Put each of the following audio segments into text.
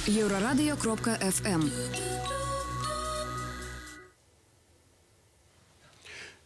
Еврорадио.FM.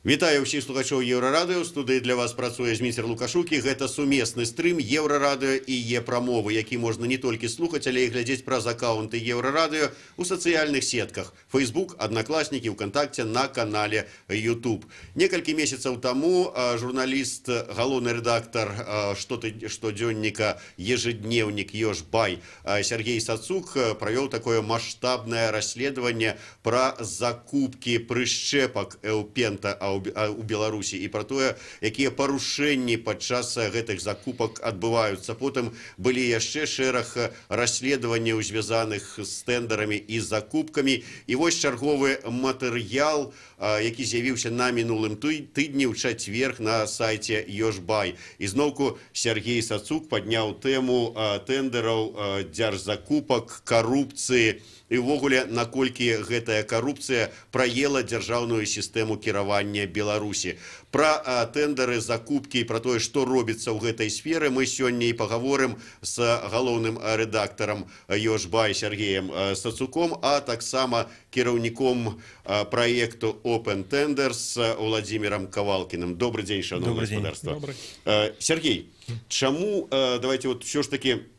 Вітаю ўсіх слухачоў Еўрарадыё. Студыі для вас працуе Зміцер Лукашук. Гэта сумесны стрым Еўрарадыё і Е-прамовы, які можна не толькі слухаць, але і глядзець праз акаунты Еўрарадыё у сацыяльных сетках Facebook, Аднакласнікі, ВКонтакте, на канале YouTube. Некалькі месяцаў таму журналіст, галоўны рэдактар штодзённіка «Ежедневник» Ёж-Бай Сергей Сацук правёў такое маштабнае расследаванне пра закупкі прышчэпак Эўпента у Беларусі і пра тое, якія парушэнні падчас гэтых закупак адбываюцца. Потым былі яшчэ шэраг расследаванняў, звязаных з тэндарамі і закупкамі. І вось чарговы матэрыял, які з'явіўся на мінулым тыдні ў чацвер на сайце Ёж-Бай. І зноўку Сергей Сацук падняў тэму тэндараў, дзяржзакупак, карупцыі. І ўвогуле, наколькі гэтая карупцыя праела дзяржаўную сістэму кіравання Беларусі. Пра тэндары, закупкі і пра тое, што робіцца ў гэтай сферы, мы сёння і пагаворым з галоўным рэдактарам Ёж-Бай Сергеем Сацуком, а таксама кіраўніком праекту Open Tenders Владимиром Кавалкиным. Добрый день, шановное господарство. Сергей, чаму, давайте вот все ж таки,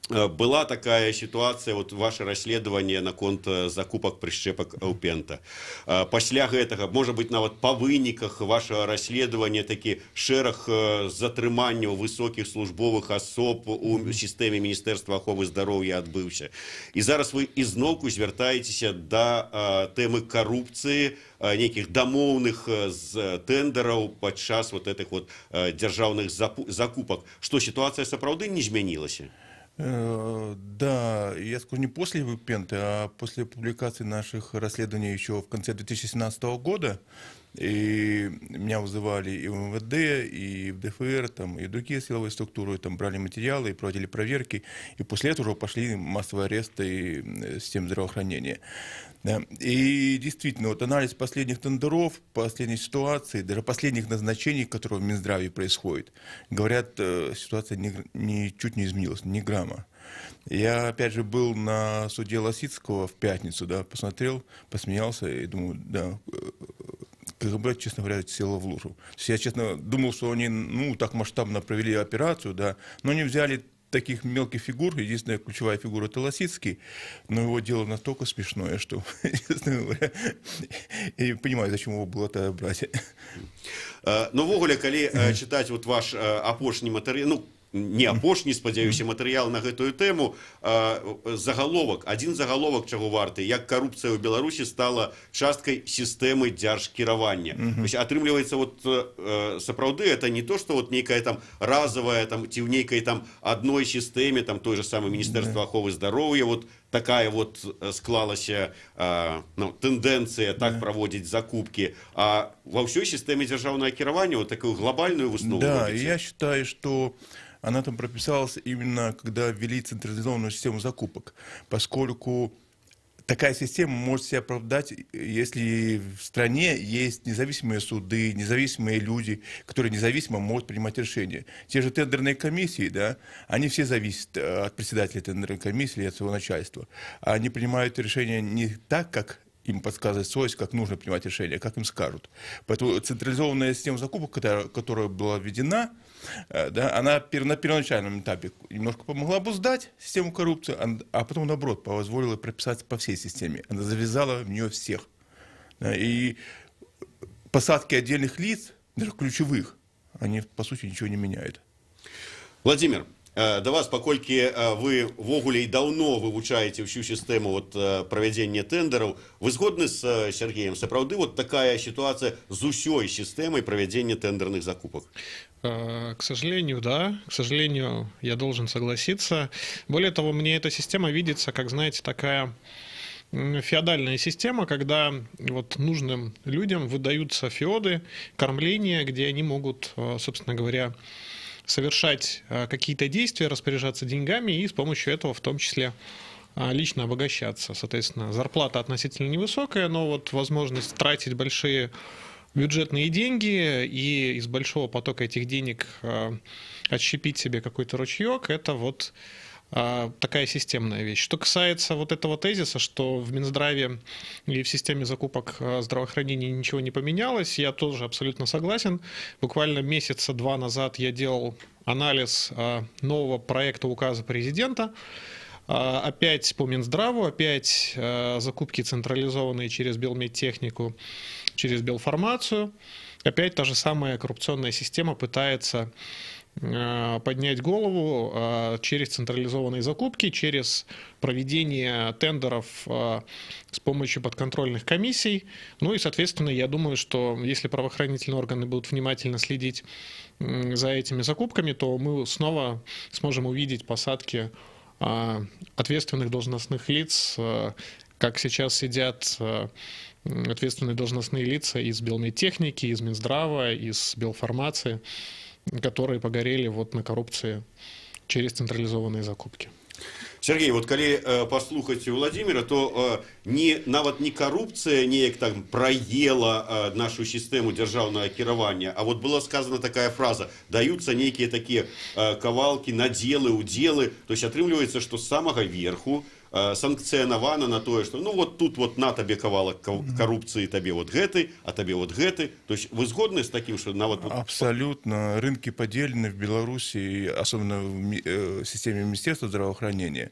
была такая ситуация, вот ваше расследование наконт закупок прышчэпак Эўпента. Пасля гэтага, может быть, нават па выніках вашего расследования такі шэраг затрыманняў высокіх службовых асоб у сістэме Міністэрства аховы здароўя адбыўся. І зараз вы ізноўку звяртаецеся да тэмы карупцыі, нейкіх дамоўных з тэндараў падчас вот этих вот дзяржаўных закупак. Што ситуация сапраўды не змянілася? Да, я скажу, не после Эўпента, а после публикации наших расследований еще в конце 2017 года. И меня вызывали и в МВД, и в ДФР, там, и другие силовые структуры, там брали материалы и проводили проверки. И после этого уже пошли массовые аресты системы здравоохранения. Да. И действительно, вот анализ последних тендеров, последней ситуации, даже последних назначений, которые в Минздраве происходят, говорят, ситуация ничуть не изменилась, ни грамма. Я, опять же, был на суде Лосицкого в пятницу, да, посмотрел, посмеялся и думаю, да, КГБ, честно говоря, село в лужу. Я, честно, думал, что они, ну, так масштабно провели операцию, да, но они взяли таких мелких фигур, единственная ключевая фигура — это Лосицкий, но его дело настолько смешное, что, честно говоря, я не понимаю, зачем его было тогда брать. Ну, ввогуле, калі читать вот ваш апошні матэрыял, ну, не апошні, спадзяюся, матэрыял на гэтую тэму, загаловак, один загаловак чаго варты, як карупцыя ў Беларусі стала часткай сістэмы дзяржкіравання. Атрымліваецца, вот сапраўды, это не то, что вот нейкая там разовая, там, ці ў нейкай там адной сістэме, там той же самый Міністэрства аховы здароўя, вот такая вот склалася ну, тэндэнцыя так праводзіць закупкі, а ва ўсёй сістэме дзяржаўнага кіравання вот такую глобальную выснову. Да, я считаю, что она там прописалась именно, когда ввели централизованную систему закупок, поскольку такая система может себя оправдать, если в стране есть независимые суды, независимые люди, которые независимо могут принимать решения. Те же тендерные комиссии, да, они все зависят от председателя тендерной комиссии или от своего начальства. Они принимают решения не так, как им подсказывает совесть, как нужно принимать решения, как им скажут. Поэтому централизованная система закупок, которая была введена, да, она на первоначальном этапе немножко помогла обуздать систему коррупции, а потом, наоборот, позволила прописаться по всей системе. Она завязала в нее всех. Да, и посадки отдельных лиц, даже ключевых, они, по сути, ничего не меняют. Владимир, да вас, паколькі вы ввогуле і даўно вывучаеце ўсю сістэму вот, правядзення тэндараў, вы згодны з Сергеем? Сапраўды вот такая ситуация з усёй сістэмай правядзення тендерных закупок? К сожалению, да. К сожалению, я должен согласиться. Более того, мне эта система видится, как, знаете, такая феодальная система, когда вот нужным людям выдаются феоды, кормления, где они могут, собственно говоря, совершать какие-то действия, распоряжаться деньгами и с помощью этого в том числе лично обогащаться. Соответственно, зарплата относительно невысокая, но вот возможность тратить большие бюджетные деньги и из большого потока этих денег отщепить себе какой-то ручеек, это вот такая системная вещь. Что касается вот этого тезиса, что в Минздраве и в системе закупок здравоохранения ничего не поменялось, я тоже абсолютно согласен. Буквально месяца два назад я делал анализ нового проекта указа президента. Опять по Минздраву, опять закупки централизованные через Белмедтехнику, через Белфармацию. Опять та же самая коррупционная система пытается поднять голову через централизованные закупки, через проведение тендеров с помощью подконтрольных комиссий. Ну и, соответственно, я думаю, что если правоохранительные органы будут внимательно следить за этими закупками, то мы снова сможем увидеть посадки ответственных должностных лиц, как сейчас сидят ответственные должностные лица из Белмедтехники, из Минздрава, из Белфармации, которые погорели вот на коррупции через централизованные закупки. Сергей, вот калі паслухаць Владимира, то нават не коррупция неяк там проела нашу сістэму дзяржаўнага кіравання, а вот была сказана такая фраза: даются некие такие кавалки, наделы, уделы. То есть атрымліваецца, что с самого верху санкцыянавана на тое, что ну вот тут вот на табе кавалак коррупции, табе вот гэты, а табе вот гэты. То есть вы згодны с таким, что нават... Абсолютно. Рынки поделены в Беларуси, особенно в системе Министерства здравоохранения.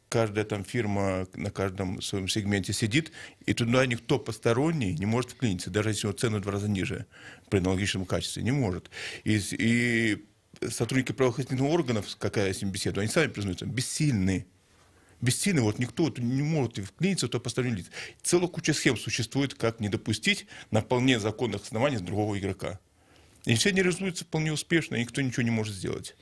Каждая там фирма на каждом своем сегменте сидит, и туда никто посторонний не может вклиниться, даже если цены в 2 раза ниже при аналогичном качестве. Не может. И сотрудники правоохранительных органов, какая с ним беседа, они сами признаются, бессильны. Бессильны, вот никто не может вклиниться в то постороннее лицо. Целая куча схем существует, как не допустить на вполне законных основаниях другого игрока. И все они реализуются вполне успешно, и никто ничего не может сделать.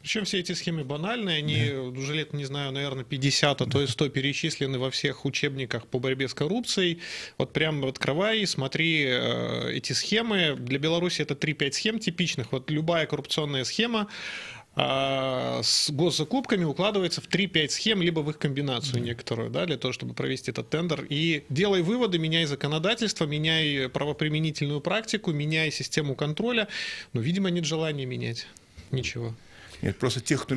Причем все эти схемы банальные, они уже лет, не знаю, наверное, 50, а то и 100 перечислены во всех учебниках по борьбе с коррупцией. Вот прям открывай, смотри эти схемы. Для Беларуси это 3-5 схем типичных. Вот любая коррупционная схема с госзакупками укладывается в 3-5 схем, либо в их комбинацию некоторую, да, для того, чтобы провести этот тендер. И делай выводы, меняй законодательство, меняй правоприменительную практику, меняй систему контроля. Но, видимо, нет желания менять ничего. Нет, просто тех, кто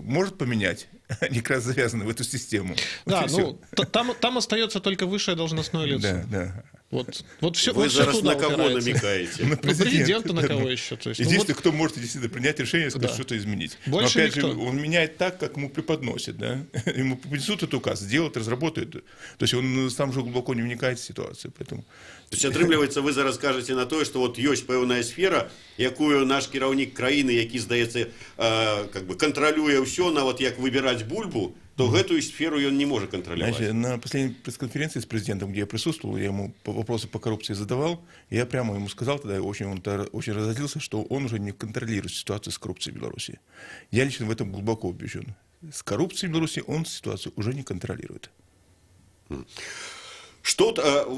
может поменять, они как раз завязаны в эту систему. Да, вот ну, там остается только высшее должностное лицо. Да, да. Вот все, вы вот зараз все на кого упирается. намекаете? На президента на кого еще? То есть, единственный, кто может действительно принять решение, сказать, да, что-то изменить. Больше но опять никто. же, он меняет так, как ему преподносит. Да? Ему принесут этот указ, сделают, разработают. То есть он сам же глубоко не вникает в ситуацию. Поэтому... То есть, атрымліваецца, вы зараз кажаце на тое, што вот ёсць пэўная сфера, якую наш кіраўнік краіны, які, здаецца, как бы кантралюе ўсё, нават як выбіраць бульбу, то гэтую сферу он не может контролировать. Знаете, на последней пресс-конференции с президентом, где я присутствовал, я ему вопросы по коррупции задавал, я прямо ему сказал тогда, он очень разозлился, что он уже не контролирует ситуацию с коррупцией в Беларуси. Я лично в этом глубоко убежден. С коррупцией в Беларуси он ситуацию уже не контролирует. Что,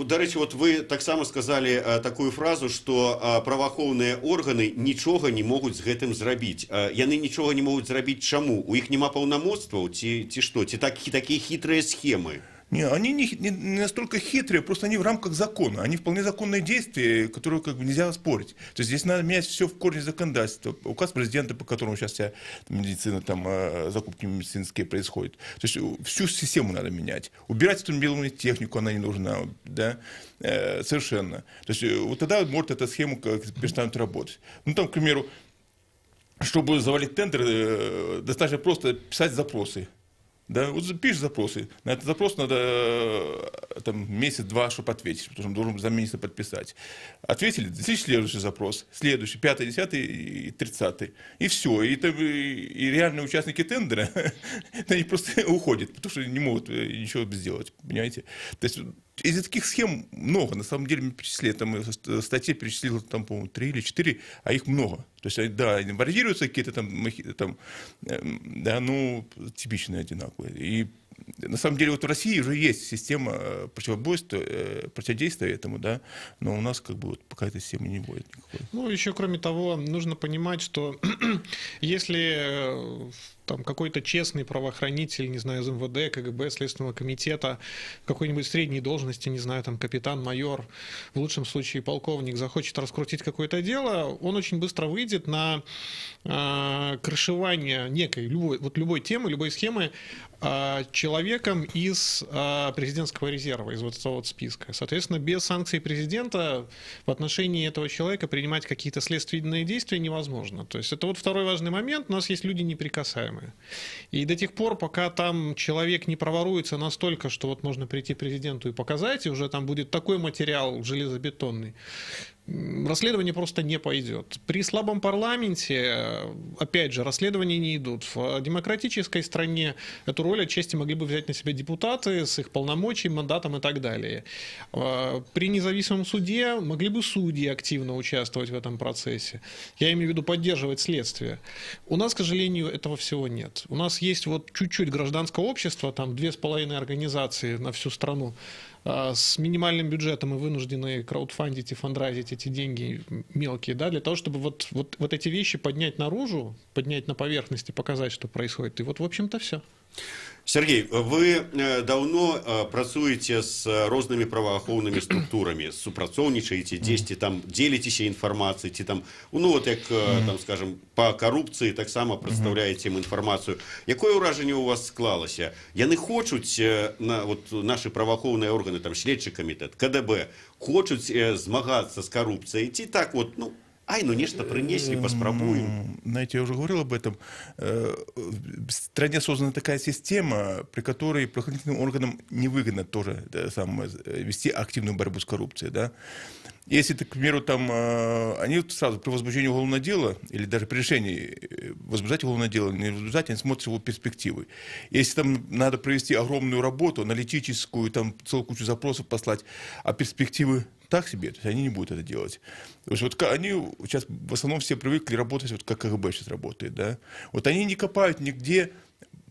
до речі, вот вы так само сказали такую фразу, что праваахоўныя органы нічога не могуць з гэтым зрабіць. Яны нічога не могуць зрабіць чаму? У іх няма паўнамоцтваў ці што? Ці такія хітрыя схемы? Не, они не настолько хитрые, просто они в рамках закона. Они вполне законные действия, которые как бы нельзя спорить. То есть здесь надо менять все в корне законодательства. Указ президента, по которому сейчас вся медицина, там, закупки медицинские происходят. То есть всю систему надо менять. Убирать эту белую технику, она не нужна. Да? Совершенно. То есть вот тогда может эта схема перестанет работать. Ну там, к примеру, чтобы завалить тендер, достаточно просто писать запросы. Да, вот пишешь запросы. На этот запрос надо там, месяц-два, чтобы ответить, потому что он должен за месяц подписать. Ответили, следующий запрос, следующий, 5-й, 10-й и 30-й. И все. И реальные участники тендера, они просто уходят, потому что не могут ничего сделать. Понимаете? То есть из таких схем много. На самом деле, мы перечислили, там, статьи перечислил, там, по-моему, 3 или 4, а их много. То есть, да, варьируются какие-то там, да, ну, типичные, одинаковые. И на самом деле, вот в России уже есть система противодействия этому, да, но у нас как бы вот пока этой системы не будет никакой. Ну, еще кроме того, нужно понимать, что если там какой-то честный правоохранитель, не знаю, из МВД, КГБ, Следственного комитета, какой-нибудь средней должности, не знаю, там капитан, майор, в лучшем случае полковник, захочет раскрутить какое-то дело, он очень быстро выйдет на крышевание некой, любой темы, любой схемы человеком из президентского резерва, из вот этого вот списка. Соответственно, без санкций президента в отношении этого человека принимать какие-то следственные действия невозможно. То есть это вот второй важный момент. У нас есть люди неприкасаемые. И до тех пор, пока там человек не проворуется настолько, что вот можно прийти к президенту и показать, и уже там будет такой материал железобетонный, расследование просто не пойдет. При слабом парламенте, опять же, расследования не идут. В демократической стране эту роль отчасти могли бы взять на себя депутаты с их полномочиями, мандатом и так далее. При независимом суде могли бы судьи активно участвовать в этом процессе. Я имею в виду поддерживать следствие. У нас, к сожалению, этого всего нет. У нас есть вот чуть-чуть гражданского общества, там 2,5 организации на всю страну, с минимальным бюджетом и вынуждены краудфандить и фандрайзить эти деньги мелкие, да, для того, чтобы вот эти вещи поднять наружу, поднять на поверхность и показать, что происходит. И вот, в общем-то, все. Сергей, вы давно працуеце з рознымі праваахоўнымі структурамі, супрацоўнічаеце, дзесьці там дзеліцеся інфармацыяй, ці там, ну вот як, там, скажем, по карупцыі таксама прадстаўляеце ім інфармацыю. Якое ўражанне у вас склалася? Яны хочуць, вот нашы праваахоўныя органы, там, следчы камітэт, КДБ, хочуць змагацца з карупцыяй, ці так вот, ну, ай, ну нечто принесли, поспробуем. Знаете, я уже говорил об этом. В стране создана такая система, при которой правоохранительным органам невыгодно тоже вести активную борьбу с коррупцией. Да? Если, к примеру, там, они сразу при возбуждении уголовного дела, или даже при решении возбуждать уголовное дело, не возбуждать, они смотрят его перспективы. Если там надо провести огромную работу, аналитическую, там целую кучу запросов послать, а перспективы так себе, то есть они не будут это делать. То есть вот они сейчас в основном все привыкли работать, вот как КГБ сейчас работает, да. Вот они не копают нигде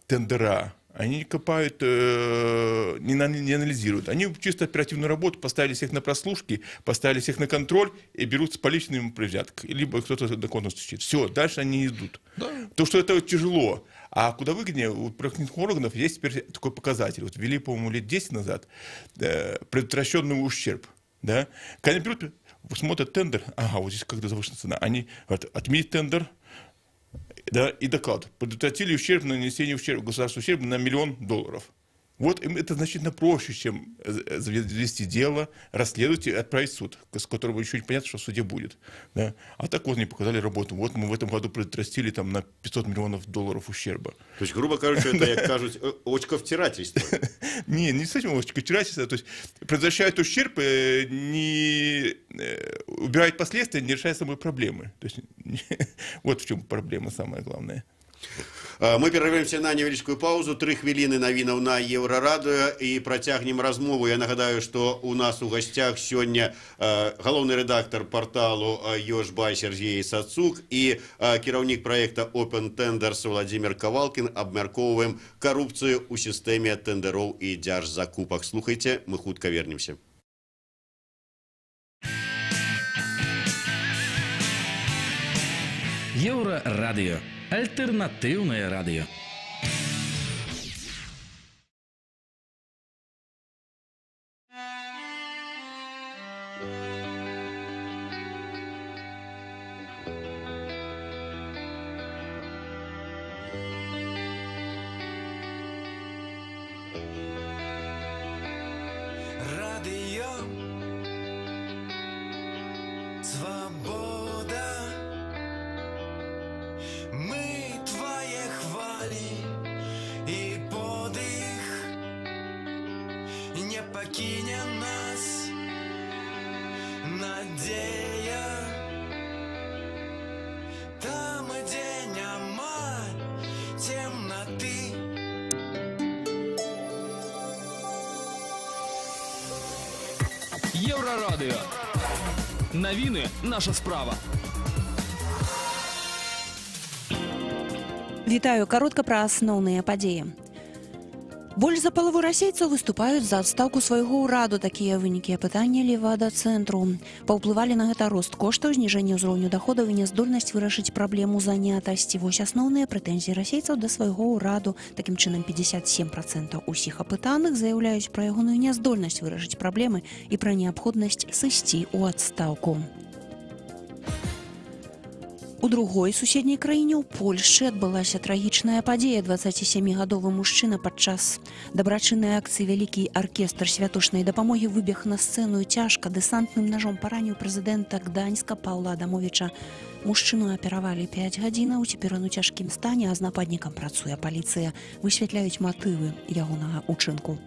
тендера, они не копают, не анализируют. Они чисто оперативную работу, поставили всех на прослушки, поставили всех на контроль и берут с поличным взяткой. Либо кто-то на конкурс стучит. Все, дальше они не идут. Да. То, что это тяжело. А куда выгоднее, у правоохранительных органов есть теперь такой показатель. Вот ввели, по-моему, лет 10 назад предотвращенный ущерб. Да? Когда они берут, смотрят тендер, ага, вот здесь когда завышена цена, они говорят, отменить тендер, да, и доклад. Предотвратили ущерб, нанесение ущерба, государственного ущерба на $1 миллион. Вот это значительно проще, чем завести дело, расследовать и отправить в суд, с которого еще не понятно, что в суде будет. Да? А так вот они показали работу. Вот мы в этом году предотвратили там, на $500 миллионов ущерба. То есть, грубо говоря, это, как кажут, очковтирательство. Не с этим очковтирательство. То есть предотвращает ущерб, не убирает последствия, не решает самой проблемы. То есть вот в чем проблема самая главная. Мы перервемся на невеличкую паузу, 3 хвилины новинов на Еврорадио и протягнем размову. Я нагадаю, что у нас у гостях сегодня главный редактор порталу Йошбай Сергей Сацук и кіраўнік проекта Open Tenders Владимир Ковалкин. Обмяркоўваем коррупцию у системе тендеров и дзяржзакупак. Слухайте, мы хутка вернемся. Еврорадио. Альтернативное радио. Радио. Свобода. Мы твои хвали и подых. Не покине нас надея. Там, где нема темноты. Еврорадио. Новины наша справа. Вітаю, каротка пра асноўныя падзеі. Больш за палову расейцаў выступаюць за адстаўку свайго ўраду. Такія вынікі апытання Левада-цэнтру. Паўплывалі на гэта рост коштаў, зніжэнне ўзроўню даходаў і няздольнасць вырашыць праблему занятасці. Вось асноўныя прэтэнзіі расейцаў да свайго ўраду. Такім чынам, 57% усіх апытаных заяўляюць пра ягоную няздольнасць вырашыць праблемы і пра неабходнасць сысці ў адстаўку. У другой суседняй краіне, у Польшчы, адбылася трагічная падзея. 27-гадовы мужчына падчас дабрачыннай акцыі «Вялікі аркестр святочнай дапамогі» выбег на сцэну цяжка дэсантным ножом параніў прэзідэнта Гданьска Паўла Адамовіча. Мужчыну аперавалі 5 гадзінаў, цяпер ён у цяжкім стане, а з нападнікам працуе паліцыя. Высвятляюць матывы ягонага ўчынку.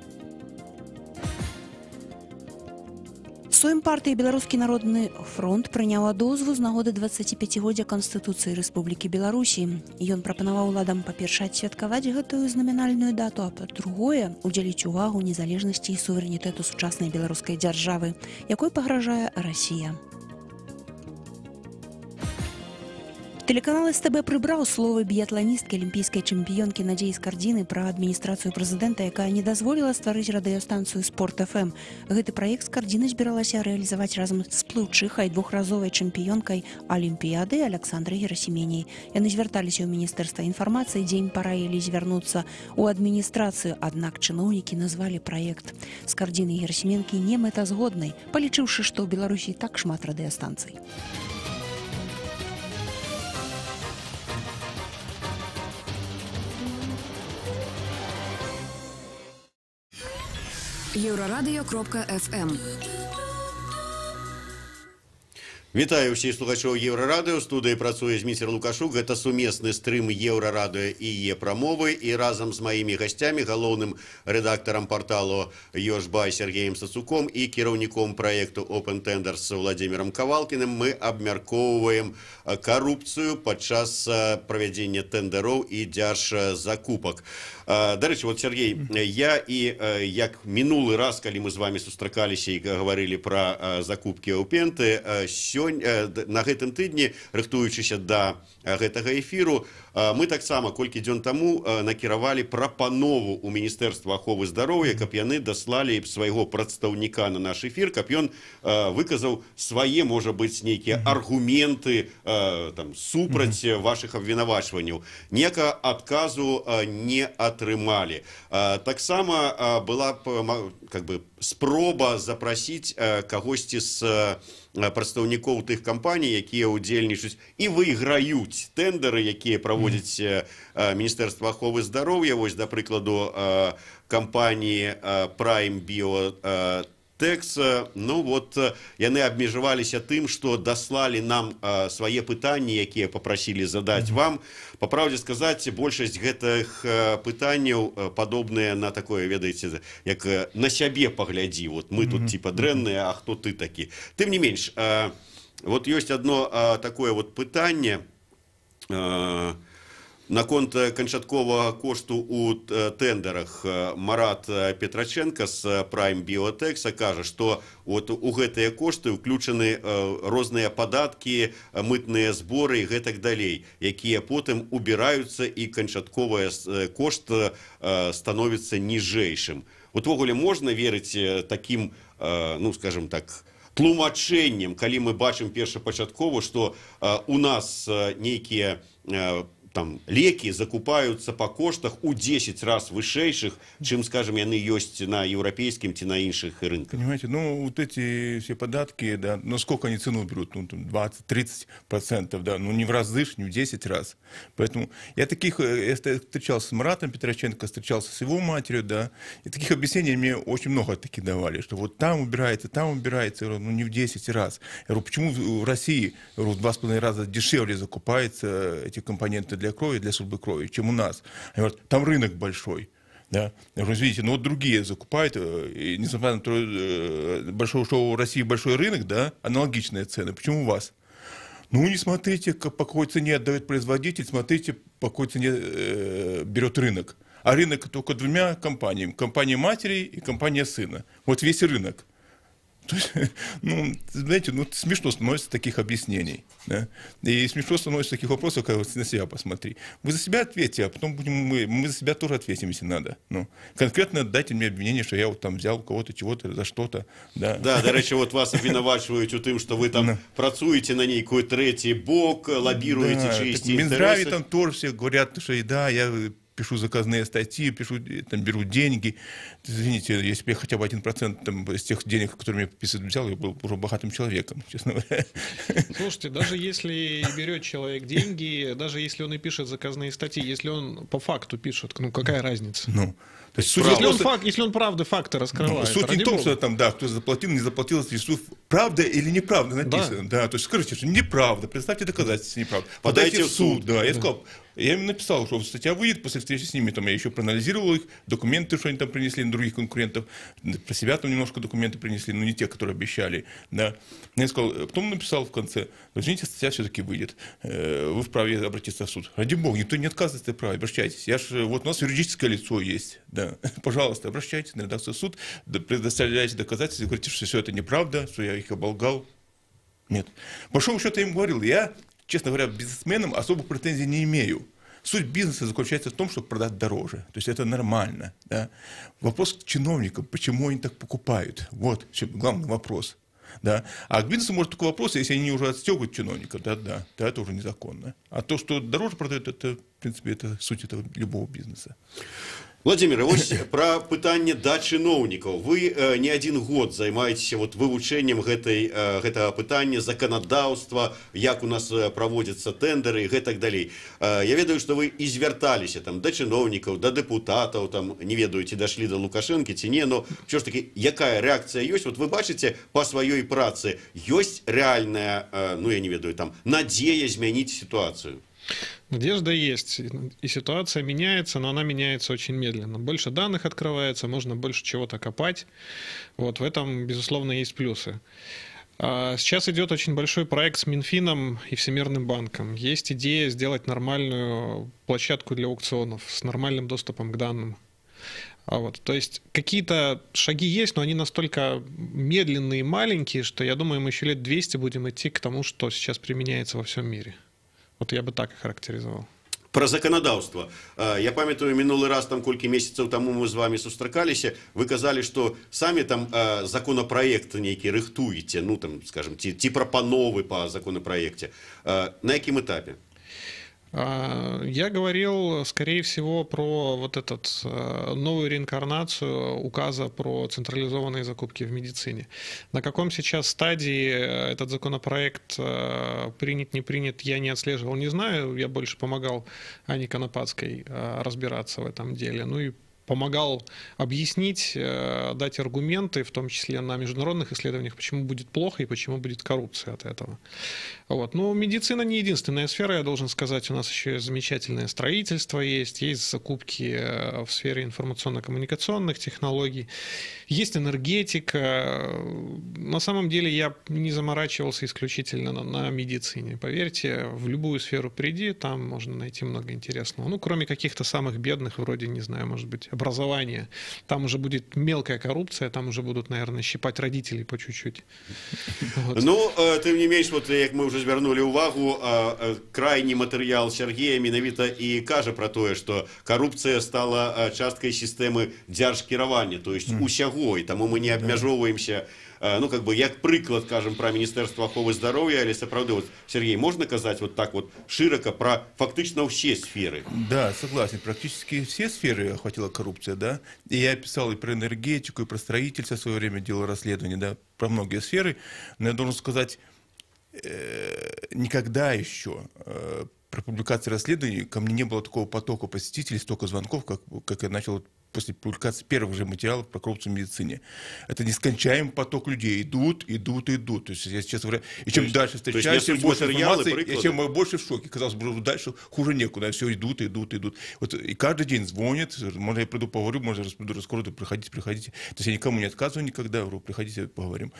Сойм партыі «Беларускі народны фронт» прыняў адозву з нагоды 25-годдзя Канстытуцыі Рэспублікі Беларусі. Ён прапанаваў уладам, па-першае, адсвяткаваць гэтую знамінальную дату, а па-другое, удзяліць увагу незалежнасці і суверэнітэту сучаснай беларускай дзяржавы, якой пагражае Расія. Телеканал СТБ прыбраў словы біятланісткі, алімпійскай чэмпіёнкі Надзеі Скардзіны пра адміністрацыю прэзідэнта, якая не дазволіла стварыць радыёстанцыю «Спорт ФМ». Гэты праект Скардзіна збіралася рэалізаваць разам з плыўчыхай, двухразовай чэмпіёнкай Алімпіяды Аляксандрай Герасіменяй. Яны звярталіся ў Міністэрства інфармацыі, дзе ім параілі звярнуцца ў адміністрацыю, аднак чыноўнікі назвалі праект Скардзіны і Герасіменкі немэтазгоднай, палічыўшы, што ў Беларусі так шмат радыёстанцый. Еврорадио.FM. Вітаю ўсіх слухачоў Еўрарадыё. У студыі працуе Зміцер Лукашук. Гэта сумесны стрым Еўрарадыё і Е-прамовы. І разам з маімі гасцямі, галоўным рэдактарам парталу Ёжбай Сергеем Сацуком і кіраўніком праекту Open Tenders Владзімірам Кавалкіным мы абмяркоўваем карупцыю падчас правядзення тэндэраў і дзяржзакупак. Дарэчы, вот, Сергей, я і як мінулы раз, калі мы з вами сустракаліся і гаварылі пра закупкі Аўпенты, на гэтым тыдні, рыхтуючыся да гэтага эфіру, мы таксама колькі дзён таму накіравалі прапанову ў Міністэрства аховы здароўя, каб яны даслалі свайго прадстаўніка на наш эфір, каб ён выказаў свае, можа быць, нейкія аргументы супраць вашых абвінавачванняў. Ніякага адказу не атрымалі. Таксама была спроба запрасіць кагосьці з прадстаўнікоў тых кампаній, якія ўдзельнічаюць і выйграюць тэндеры, якія праводзіць Міністэрства аховы здароўя. Вось, да прыкладу, кампаніі Prime Biotech. Ну вот, яны абмежаваліся тым, што даслалі нам свае пытанні, якія папрасілі задаць вам. Па праўдзе сказаць, большасць гэтых пытанняў падобныя на такое, ведаеце, як на сябе паглядзі. Вот мы тут типа дрэнныя, а хто ты такі? Тым не менш, вот ёсць адно такое вот пытанне наконт канчатковага кошту ў тэндерах. Марат Петраченко з Prime Biotech кажа, што вот у гэтыя кошты ўключаны розныя падаткі, мытныя зборы і гэтак далей, якія потым убіраюцца і канчатковы кошт становіцца ніжэйшым. Увогуле можна верыць такім, ну скажем так, тлумачэннем, калі мы бачым першапачаткова, што у нас нейкія лекі закупаюцца па коштах у 10 раз вышэйшых, чым, скажем, яны ёсць на еўрапейскім ці на іншых рынках. Понимаете, ну, вот эти все податки, да, ну, сколько они цену берут? Ну, 20-30%, да, ну, не в разы, не в 10 раз. Поэтому я встречался с Маратом Петраченко, встречался с его матерью, да, и таких объяснений мне очень много таки давали, что вот там убирается, ну, не в 10 раз. Я говорю, почему в России, в 2,5 раза дешевле закупаются эти компоненты для крови, для службы крови, чем у нас? Они говорят, там рынок большой. Да? Я говорю, видите, ну вот другие закупают, и, несмотря на то, большое, что у России большой рынок, да, аналогичные цены. Почему у вас? Ну, не смотрите, по какой цене отдает производитель, смотрите, по какой цене берет рынок. А рынок только двумя компаниями. Компания матери и компания сына. Вот весь рынок. То есть, ну, знаете, ну, смешно становится таких объяснений. Да? И смешно становится таких вопросов, когда вот на себя посмотри. Вы за себя ответьте, а потом будем мы за себя тоже ответим, если надо. Ну, конкретно дайте мне обвинение, что я вот там взял у кого-то чего-то за что-то. Да, до речі, от вас обвинувачують у тим, що ви там працюєте на ній третій бок, лобіруєте чиїсь В Минздраве інтереси. там тоже все говорят, что да, я пишу заказные статьи, там, беру деньги. Извините, если бы я хотя бы 1% там, из тех денег, которые мне подписывают, взял, я был уже богатым человеком, честно говоря. Слушайте, даже если берет человек деньги, даже если он и пишет заказные статьи, если он по факту пишет, ну какая разница? Ну, то есть, если он правда факты раскрывает. Суть не в том, что там, да, кто заплатил, не заплатил, рисует, правда или неправда написано. Да, то есть скажите, что неправда, представьте доказательства неправда. Подайте в суд. Да, я сказал, я им написал, что статья выйдет после встречи с ними, там я еще проанализировал их, документы, что они там принесли на других конкурентов, про себя там немножко документы принесли, но не те, которые обещали, да. Я сказал, потом написал в конце, извините, статья все-таки выйдет, вы вправе обратиться в суд. Ради бога, никто не отказывается от права, обращайтесь. Вот у нас юридическое лицо есть, да, пожалуйста, обращайтесь на редакцию в суд, предоставляйте доказательства, говорите, что все это неправда, что я их оболгал. Нет. По большому счету я им говорил, я, честно говоря, бизнесменам особых претензий не имею. Суть бизнеса заключается в том, чтобы продать дороже. То есть это нормально. Да? Вопрос к чиновникам, почему они так покупают. Вот главный вопрос. Да? А к бизнесу может такой вопрос, если они уже отстегивают чиновников, да, это уже незаконно. А то, что дороже продают, это, в принципе, это суть этого любого бизнеса. Владимир, ось про пытанне да чыноўнікаў. Вы не один год займаецеся вот вывучэннем гэтага пытання, заканадаўства, як у нас праводзяцца тэндеры і гэтак далей. Я ведаю, што вы і звярталіся там да чыноўнікаў, да дэпутатаў, там не ведаю, ці дашлі да Лукашэнкі ці не, но ўсё ж таки, якая рэакцыя ёсць? Вот вы бачыце па сваёй працы, ёсць рэальная, ну я не ведаю, там надзея змяніць сітуацыю? Надежда есть, и ситуация меняется, но она меняется очень медленно. Больше данных открывается, можно больше чего-то копать. Вот, в этом, безусловно, есть плюсы. Сейчас идет очень большой проект с Минфином и Всемирным банком. Есть идея сделать нормальную площадку для аукционов с нормальным доступом к данным. То есть какие-то шаги есть, но они настолько медленные и маленькие, что, я думаю, мы еще лет 200 будем идти к тому, что сейчас применяется во всем мире. Вот я бы так характеризовал. Про заканадаўства. Я памятаю, мінулы раз, там колькі месяцаў таму мы з вами сустракаліся, вы казалі, што самі там законапраект нейкі рыхтуеце, ну там, скажем, ці прапановы па законапраекце. На якім этапе? Я говорил, скорее всего, про вот этот новую реинкарнацию указа про централизованные закупки в медицине. На каком сейчас стадии этот законопроект принят, не принят, я не отслеживал, не знаю. Я больше помогал Ане Конопадской разбираться в этом деле. Ну и помогал объяснить, дать аргументы, в том числе на международных исследованиях, почему будет плохо и почему будет коррупция от этого. Вот. Но медицина не единственная сфера, я должен сказать. У нас еще и замечательное строительство есть закупки в сфере информационно-коммуникационных технологий, есть энергетика. На самом деле я не заморачивался исключительно на медицине. Поверьте, в любую сферу приди, там можно найти много интересного. Ну, кроме каких-то самых бедных, вроде, не знаю, может быть, образования. Там уже будет мелкая коррупция, там уже будут, наверное, щипать родителей по чуть-чуть. Вот. Ну, тым не менш, вот, як мы уже звярнули увагу, крайні матэрыял Сергея менавіта і кажа про тое, што карупцыя стала часткай сістэмы дзяржкіравання, то есть усяго, і таму мы не абмяжоўваемся, ну, как бы, як прыклад, кажем, про Министерство аховы здароўя, але сапраўды, вот, Сергей, можно казаць вот так вот широко про фактично все сферы? Да, согласен, практически все сферы охватила коррупция, да, и я писал и про энергетику, и про строительство в свое время, делал расследование, да, про многие сферы, но я должен сказать, никогда еще про публикации расследований ко мне не было такого потока посетителей, столько звонков, как я начал после публикации первых же материалов про коррупцию в медицине. Это нескончаемый поток людей. Идут. То есть, я честно говоря, и чем дальше встречаюсь, тем больше информации, и чем больше в шоке. Казалось бы, дальше хуже некуда. Все идут. Вот, и каждый день звонят. Можно я приду, поговорю, можно я приду, раскрою, приходите. То есть я никому не отказываю никогда, говорю, приходите, поговорим.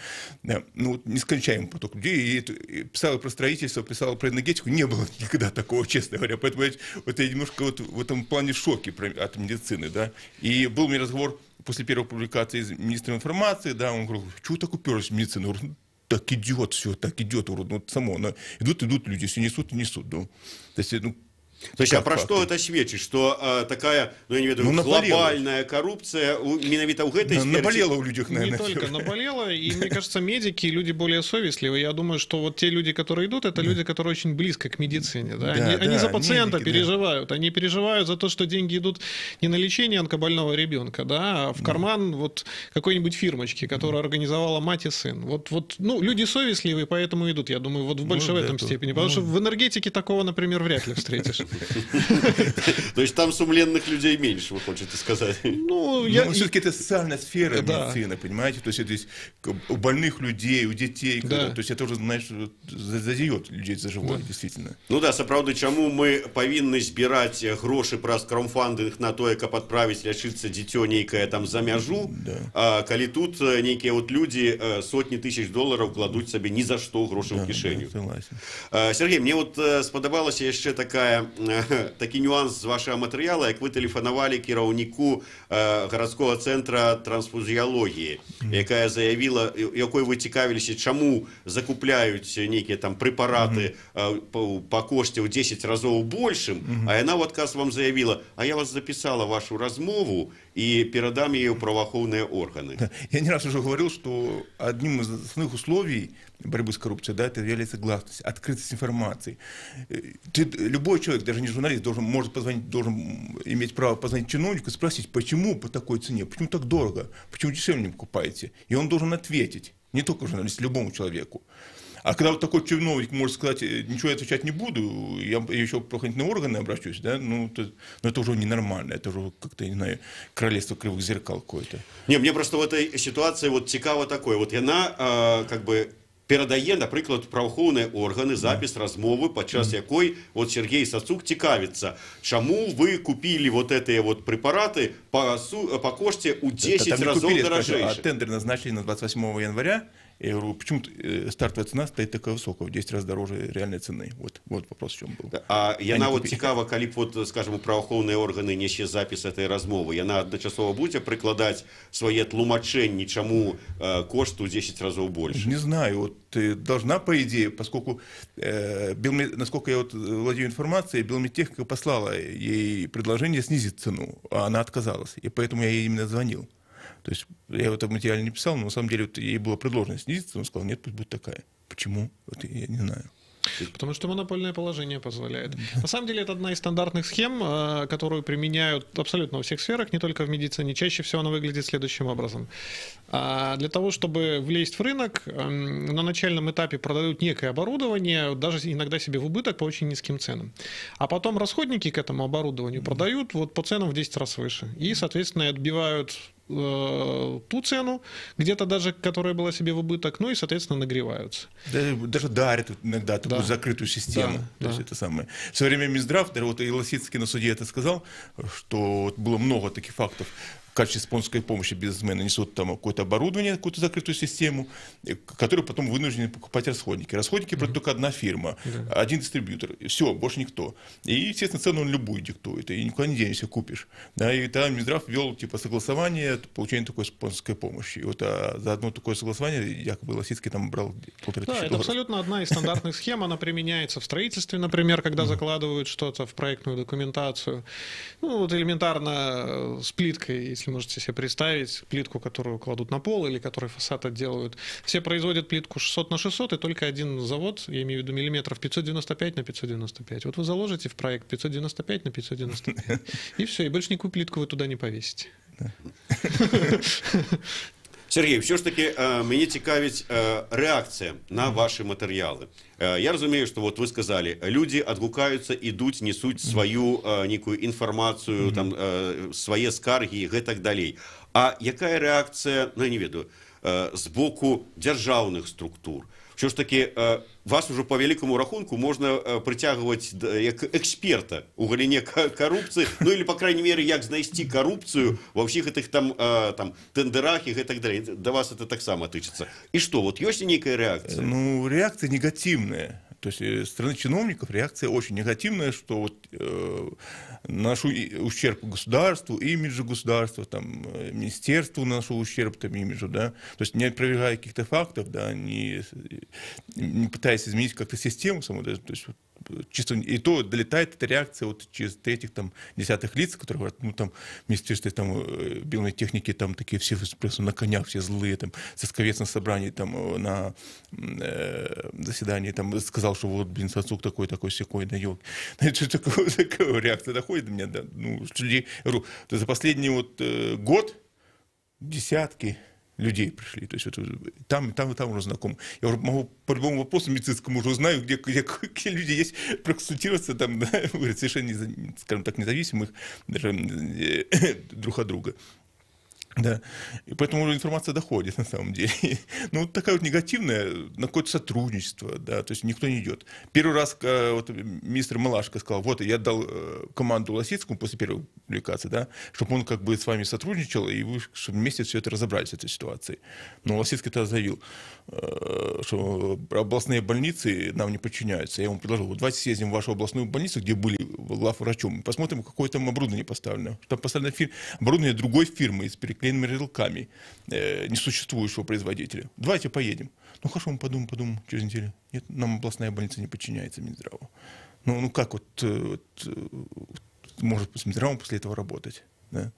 Да. Ну, вот нескончаемый поток людей. И писал про строительство, писал про энергетику. Не было никогда такого, честно говоря. Поэтому вот я немножко вот в этом плане в шоке от медицины, да. И был у меня разговор после первой публикации с министром информации, да, он говорил, чего так уперлись в медицину? Я говорю, так идет все, так идет, ну, само, ну, идут люди, все несут и несут, ну, то есть, ну, То есть, а как про факты? что это сведчыць, что такая, ну я не ведаю, Ну, наболела. глобальная коррупция менавіта ў гэтай сферы? Наболело у людях, Не наверное. только наболело, и мне кажется, медики, люди более совестливые. Я думаю, что вот те люди, которые идут, это люди, которые очень близко к медицине. Да? Да, Они да, за пациента медики, да. переживают. Они переживают за то, что деньги идут не на лечение онкобольного ребенка, да, а в карман вот какой-нибудь фирмочки, которую организовала мать и сын. Вот, ну, люди совестливые, поэтому идут, я думаю, вот в больше в да, этом то- степени. Потому что в энергетике такого, например, вряд ли встретишь. То есть там сумленных людей меньше, вы хотите сказать? Ну, Но все-таки это социальная сфера Да. медицины, понимаете? То есть это есть у больных людей, у детей. Да. То есть это уже, знаешь, задает людей за живое, действительно. Ну да, сапраўды, чаму мы павінны збіраць грошы праз краўдфандынг на тое, каб адправіць лячыцца дзіцё нейкае там за мяжу, а калі тут нейкія вот людзі сотні тысяч долараў кладуць сабе ні за што грошы ў кішэню. Согласен. Сергей, мне вот спадабалася яшчэ такі нюанс з вашага матэрыяла, як вы тэлефанавалі кіраўніку гарадскога цэнтра трансфузіялогіі, якая заявіла, якой вы цікавіліся, чаму закупляюць нейкія там прэпараты па кошце ў 10 разоў большым, а яна ў адказ вам заявіла, а я вас записала вашу размову и передам ее в правоохранные органы. Да. Я не раз уже говорил, что одним из основных условий борьбы с коррупцией, да, это является гласность, открытость информации. Любой человек, даже не журналист, может иметь право позвонить чиновнику и спросить, почему по такой цене, почему так дорого, почему дешевле не покупаете. И он должен ответить, не только журналист, любому человеку. А когда вот такой чиновник может сказать, ничего я отвечать не буду, я еще в правоохранительные органы обращусь, да, ну, это уже ненормально, это уже как-то, не знаю, королевство кривых зеркал какое-то. Не, мне просто в этой ситуации вот цікаво такое, вот яна как бы перадае, напрыклад, праваахоўныя органы запіс размовы, падчас якой вот Сергей Сацук цікавіцца, чаму вы купили вот эти вот препараты по коште у 10 разов дорожейше. А тендер назначили на 28 января. Я говорю, почему стартовая цена стоит такая высокая, в 10 раз дороже реальной цены? Вот вопрос в чем был. А яна вот цікава, калі б, вот, скажем, правоохоўныя органы нясе запіс этой размовы, яна адначасова будзе прыкладаць свае тлумачэнні, чаму кошт у 10 разов больше? Не знаю, вот должна, по идее, поскольку, насколько я вот владею информацией, Белмедтехника послала ей предложение снизить цену, а она отказалась, и поэтому я ей именно звонил. То есть я в этом материале не писал, но на самом деле вот ей было предложено снизиться, он сказал, нет, пусть будет такая. Почему? Вот я не знаю. Потому что монопольное положение позволяет. На самом деле это одна из стандартных схем, которую применяют абсолютно во всех сферах, не только в медицине. Чаще всего она выглядит следующим образом. Для того, чтобы влезть в рынок, на начальном этапе продают некое оборудование, даже иногда себе в убыток по очень низким ценам. А потом расходники к этому оборудованию продают вот по ценам в 10 раз выше. И, соответственно, отбивают ту цену, где-то даже, которая была себе в убыток, ну и, соответственно, нагреваются. Даже дарят иногда такую закрытую систему. Да, то есть это самое. В свое время Минздрав, даже вот и Лосицкий на суде это сказал, что было много таких фактов. В качестве спонсорской помощи бизнесмены несут там какое-то оборудование, какую-то закрытую систему, которую потом вынуждены покупать расходники. Расходники продает только одна фирма, один дистрибьютор, все, больше никто. И, естественно, цену он любую диктует, и никуда не денешься, купишь. Да, и тогда Минздрав ввел типа согласование получения такой спонсорской помощи. И вот за одно такое согласование якобы Лосицкий там брал $1500. Да, это абсолютно одна из стандартных схем, она применяется в строительстве, например, когда закладывают что-то в проектную документацию. Ну, вот элементарно с плиткой, если можете себе представить, плитку, которую кладут на пол или которой фасад отделывают. Все производят плитку 600 на 600, и только один завод, я имею в виду миллиметров, 595 на 595. Вот вы заложите в проект 595 на 595, и все, и больше никакую плитку вы туда не повесите. Сергей, все ж таки мяне цікавіць рэакцыя на ваши матэрыялы. Я разумею, что вот вы сказали, люди адгукаюцца, ідуць, несуць сваю некую інфармацыю, там свае скаргі і гэтак далей. А якая рэакцыя, ну я не ведаю, з боку дзяржаўных структур? Все ж таки вас уже по великому рахунку можно притягивать как эксперта у галине коррупции, ну или, по крайней мере, как знайсці коррупцию во всех этих там тендерах и так далее. До вас это так само тычется. И что, вот есть некая реакция? Ну, реакция негативная. То есть со стороны чиновников реакция очень негативная, что вот наношу ущерб государству, имиджу государства, там, министерству наношу ущерб там, имиджу, да, то есть не опровергая каких-то фактов, да, не пытаясь изменить как-то систему саму, да, то есть чисто и то долетает эта реакция вот через третьих, там, десятых лиц, которые говорят, ну, там, в министерстве, там, белой техники, там, такие все на конях, все злые, там, Сосковец на собрании, там, на заседании, там, сказал, что вот, блин, Сацук такой, секой, да, ёлки. Что такая реакция доходит до меня, да, ну, что людей, говорю, за последний вот год десятки людей пришли, то есть вот, там уже знакомы. Я уже могу по любому вопросу медицинскому уже знаю, где какие люди есть, проконсультироваться там, да, совершенно, скажем так, независимых даже друг от друга. Да, и поэтому информация доходит на самом деле. Ну, вот такая вот негативная, на какое-то сотрудничество, да, то есть никто не идет. Первый раз вот, министр Малашко сказал, вот, я дал команду Лосицкому после первой публикации, да, чтобы он как бы с вами сотрудничал, и вы, чтобы вместе все это разобрались, этой ситуацией. Но Лосицкий тогда заявил, что областные больницы нам не подчиняются. Я ему предложил, вот давайте съездим в вашу областную больницу, где были главврачом, и посмотрим, какое там оборудование поставлено. Там поставлено оборудование другой фирмы из переклеенными релками несуществующего производителя. Давайте поедем. Ну хорошо, мы подумаем через неделю. Нет, нам областная больница не подчиняется Минздраву. Ну как вот может с Минздравом после этого работать? Да?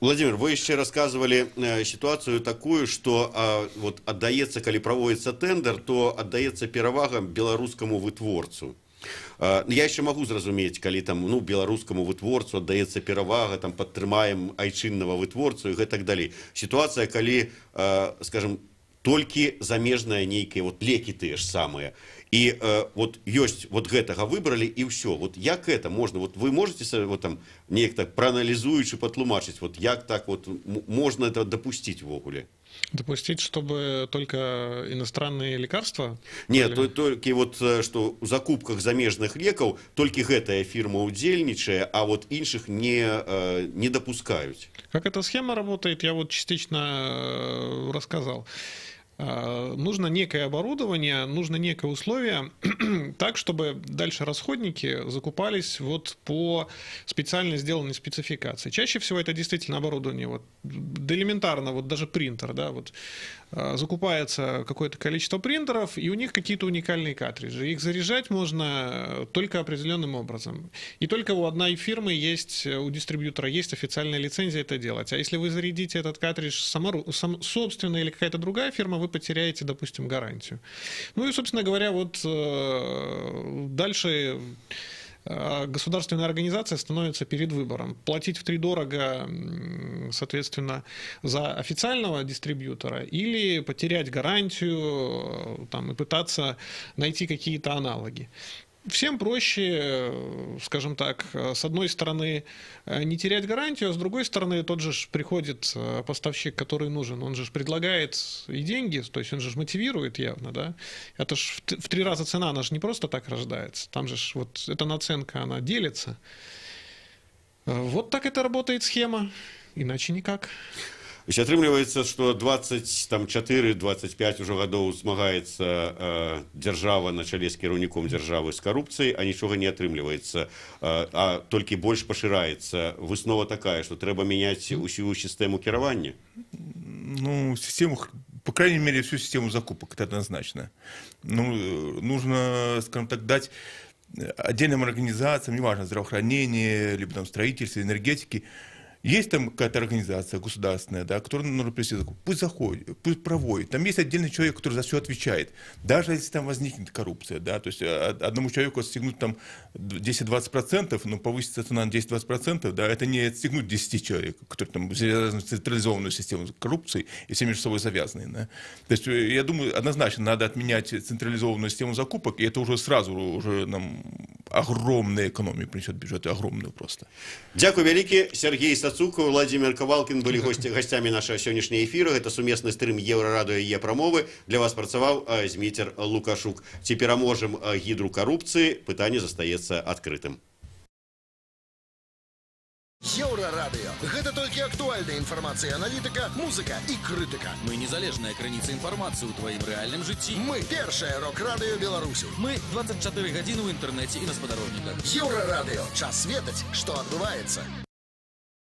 Владимир, вы еще рассказывали ситуацию такую, что вот отдается, коли проводится тендер, то отдается перевага белорусскому вытворцу. Я еще могу зразумець, калі там, ну, беларускаму вытворцу аддаецца перавага, там, падтрымаем айчыннага вытворцу і гэтак далей. Сітуацыя, калі, скажем, толькі замежныя нейкія вот лекі тыя ж самыя. І вот ёсць вот гэтага выбралі і ўсё. Вот як это можна? Вот вы можете вот там неяк так прааналізуючы патлумачыць, вот як так вот можна это допустить ввогуле? Допустить, чтобы только иностранные лекарства? Нет, только вот, что в закупках замежных леков только гэтая фирма удзельничая, а вот іншых не допускают. Как эта схема работает, я вот частично рассказал. Нужно некое оборудование, нужно некое условие, так, чтобы дальше расходники закупались вот по специально сделанной спецификации. Чаще всего это действительно оборудование, вот, элементарно, вот даже принтер, да, вот, закупается какое-то количество принтеров, и у них какие-то уникальные картриджи. Их заряжать можно только определенным образом. И только у одной фирмы есть, у дистрибьютора есть официальная лицензия это делать. А если вы зарядите этот картридж собственно или какая-то другая фирма, вы потеряете, допустим, гарантию. Ну и, собственно говоря, вот дальше государственная организация становится перед выбором. Платить втридорого, соответственно, за официального дистрибьютора или потерять гарантию там, и пытаться найти какие-то аналоги. Всем проще, скажем так, с одной стороны не терять гарантию, а с другой стороны тот же приходит поставщик, который нужен, он же предлагает и деньги, то есть он же мотивирует явно, да. Это ж в 3 раза цена, она же не просто так рождается, там же вот эта наценка, она делится. Вот так это работает схема, иначе никак. Атрымліваецца, што 24-25 уже гадоў змагаецца дзяржава на чале з кіраўніком дзяржавы з карупцыяй, а нічога не атрымліваецца, а толькі больш пашыраецца. Выснова такая, што трэба мяняць усю сістэму кіравання? Ну, систему, по крайней мере, всю систему закупок, это однозначно. Ну, нужно, скажем так, дать отдельным организациям, неважно, здравоохранение, либо там строительство, энергетики, есть там какая-то организация государственная, да, которая нужно привести закупку. Пусть заходит, пусть проводит. Там есть отдельный человек, который за все отвечает. Даже если там возникнет коррупция, да, то есть одному человеку отстегнуть там 10-20%, но повысится цена на 10-20%, да, это не отстегнуть 10 человек, которые там связаны с централизованную систему коррупции и все между собой завязаны. Да. То есть я думаю, однозначно надо отменять централизованную систему закупок, и это уже сразу уже нам огромную экономию принесет бюджет, огромную просто. Дякую вялікі. Сергей Сацук, Владимир Ковалкин были гостями нашего сегодняшнего эфира. Это сумесный стрим Еврорадио и Е-промовы. Для вас працаваў Зміцер Лукашук. Ці пераможам гідру коррупции? Пытанне застаецца открытым. Еўрарадыё. Гэта толькі актуальная інфармацыя, аналітыка, музыка і крытыка. Мы незалежная крыніца інфармацыі ў тваім рэальным жыцці. Мы першае рок-радыё Беларусі. Мы 24 гадзіны ў інтэрнэце і на спадарожніках. Еўрарадыё. Час ведаць, што адбываецца.